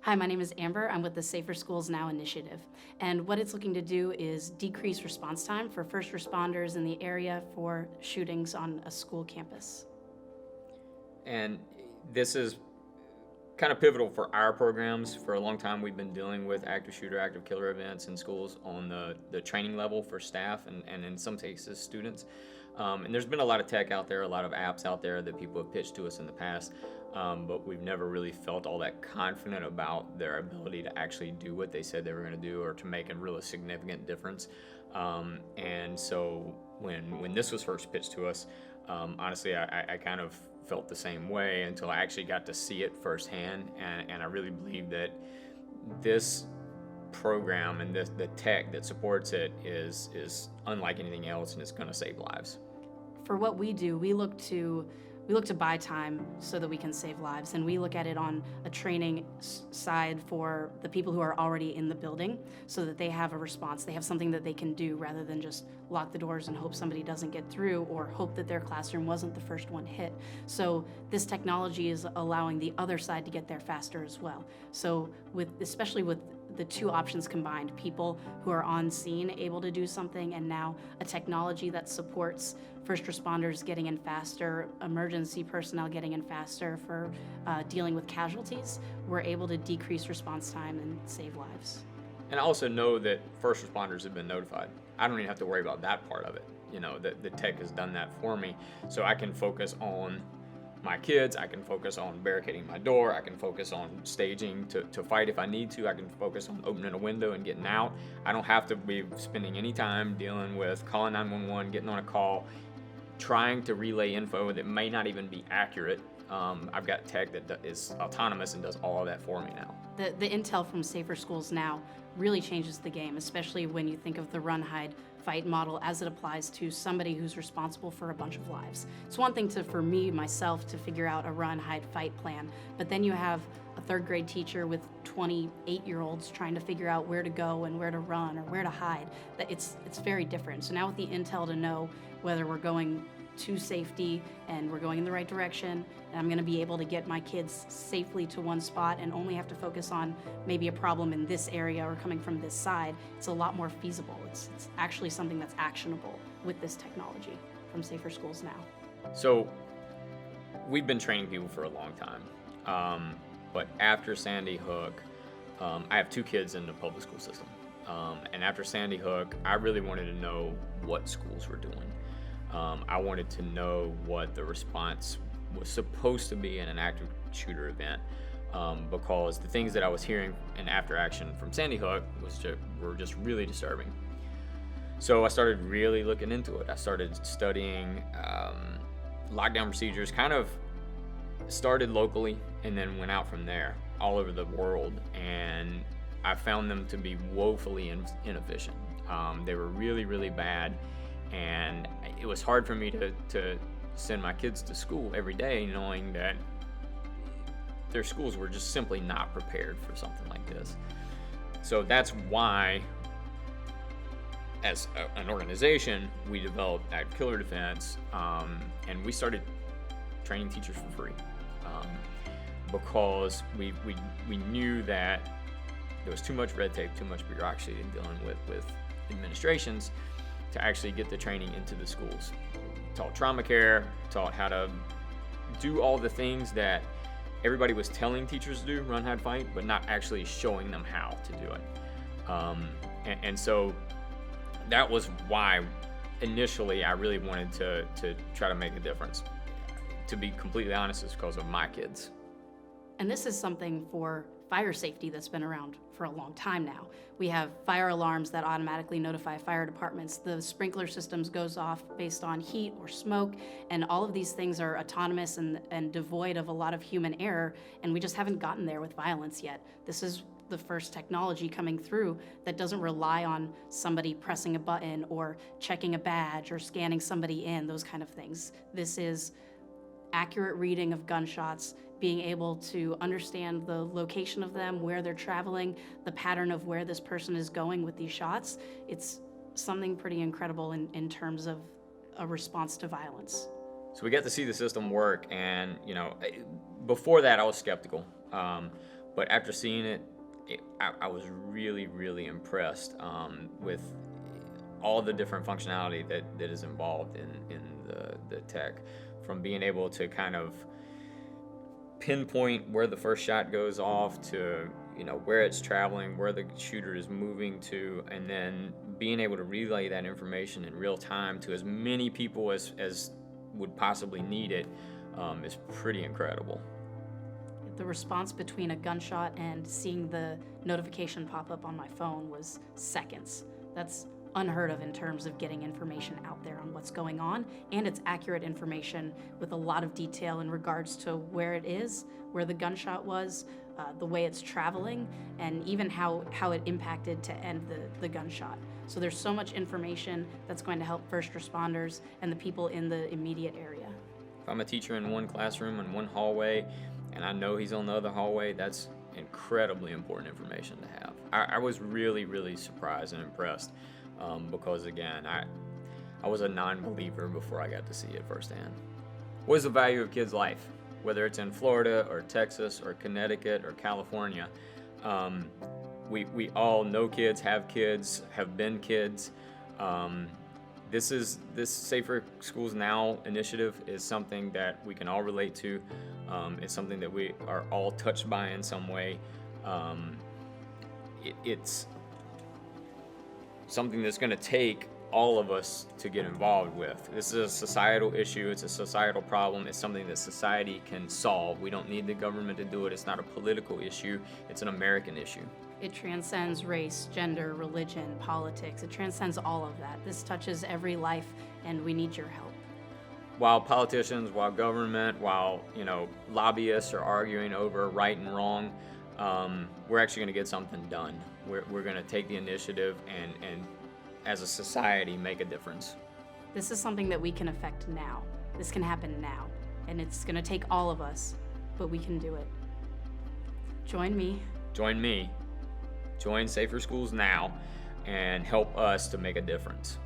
Hi, my name is Amber. I'm with the Safer Schools Now initiative. And what it's looking to do is decrease response time for first responders in the area for shootings on a school campus. And this is kind of pivotal for our programs. For a long time, we've been dealing with active shooter, active killer events in schools on the training level for staff and in some cases students. And there's been a lot of tech out there, a lot of apps out there that people have pitched to us in the past, but we've never really felt all that confident about their ability to actually do what they said they were going to do or to make a really significant difference. And so when this was first pitched to us, honestly, I kind of felt the same way until I actually got to see it firsthand, and I really believe that this program and the tech that supports it is unlike anything else, and it's going to save lives. For what we do, we look to buy time so that we can save lives, and we look at it on a training side for the people who are already in the building so that they have a response. They have something that they can do rather than just lock the doors and hope somebody doesn't get through or hope that their classroom wasn't the first one hit. So this technology is allowing the other side to get there faster as well. So especially with the two options combined, people who are on scene able to do something, and now a technology that supports first responders getting in faster, emergency personnel getting in faster for dealing with casualties, we're able to decrease response time and save lives. And I also know that first responders have been notified. I don't even have to worry about that part of it. The tech has done that for me, so I can focus on my kids, I can focus on barricading my door, I can focus on staging to fight if I need to, I can focus on opening a window and getting out. I don't have to be spending any time dealing with calling 911, getting on a call, trying to relay info that may not even be accurate. I've got tech that is autonomous and does all of that for me now. The intel from Safer Schools Now really changes the game, especially when you think of the run, hide, fight model as it applies to somebody who's responsible for a bunch of lives. It's one thing for me, myself, to figure out a run, hide, fight plan, but then you have a third grade teacher with 28-year-olds trying to figure out where to go and where to run or where to hide. It's very different. So now with the intel to know whether we're going to safety and we're going in the right direction, and I'm going to be able to get my kids safely to one spot and only have to focus on maybe a problem in this area or coming from this side, it's a lot more feasible. It's actually something that's actionable with this technology from Safer Schools Now. So we've been training people for a long time, but after Sandy Hook, I have two kids in the public school system, and after Sandy Hook, I really wanted to know what schools were doing. I wanted to know what the response was supposed to be in an active shooter event, because the things that I was hearing in after action from Sandy Hook were just really disturbing. So I started really looking into it. I started studying lockdown procedures, kind of started locally and then went out from there all over the world, and I found them to be woefully inefficient. They were really, really bad. And it was hard for me to send my kids to school every day knowing that their schools were just simply not prepared for something like this. So that's why, as an organization, we developed Active Killer Defense, and we started training teachers for free, because we knew that there was too much red tape, too much bureaucracy in dealing with administrations to actually get the training into the schools. Taught trauma care, taught how to do all the things that everybody was telling teachers to do, run, hide, fight, but not actually showing them how to do it. And so that was why initially I really wanted to try to make a difference. To be completely honest, it's because of my kids. And this is something for fire safety that's been around for a long time now. We have fire alarms that automatically notify fire departments. The sprinkler systems goes off based on heat or smoke, and all of these things are autonomous and devoid of a lot of human error, and we just haven't gotten there with violence yet. This is the first technology coming through that doesn't rely on somebody pressing a button or checking a badge or scanning somebody in, those kind of things. This is accurate reading of gunshots, being able to understand the location of them, where they're traveling, the pattern of where this person is going with these shots. It's something pretty incredible in terms of a response to violence. So we got to see the system work, and before that I was skeptical, But after seeing it, I was really, really impressed with all the different functionality that is involved in the tech, from being able to kind of pinpoint where the first shot goes off to, you know, where it's traveling, where the shooter is moving to, and then being able to relay that information in real time to as many people as would possibly need it is pretty incredible. The response between a gunshot and seeing the notification pop up on my phone was seconds. That's unheard of in terms of getting information out there on what's going on, and it's accurate information with a lot of detail in regards to where it is, where the gunshot was, the way it's traveling, and even how it impacted to end the gunshot. So there's so much information that's going to help first responders and the people in the immediate area. If I'm a teacher in one classroom in one hallway and I know he's on the other hallway, that's incredibly important information to have. I was really, really surprised and impressed because, again, I was a non-believer before I got to see it firsthand. What is the value of kids' life? Whether it's in Florida or Texas or Connecticut or California, we all know kids, have been kids. This Safer Schools Now initiative is something that we can all relate to. It's something that we are all touched by in some way. It's something that's going to take all of us to get involved with. This is a societal issue. It's a societal problem. It's something that society can solve. We don't need the government to do it. It's not a political issue. It's an American issue. It transcends race, gender, religion, politics. It transcends all of that. This touches every life, and we need your help. While politicians, while government, while lobbyists are arguing over right and wrong, we're actually going to get something done. We're going to take the initiative and as a society make a difference. This is something that we can affect now. This can happen now, and it's going to take all of us, but we can do it. Join me. Join me. Join Safer Schools Now and help us to make a difference.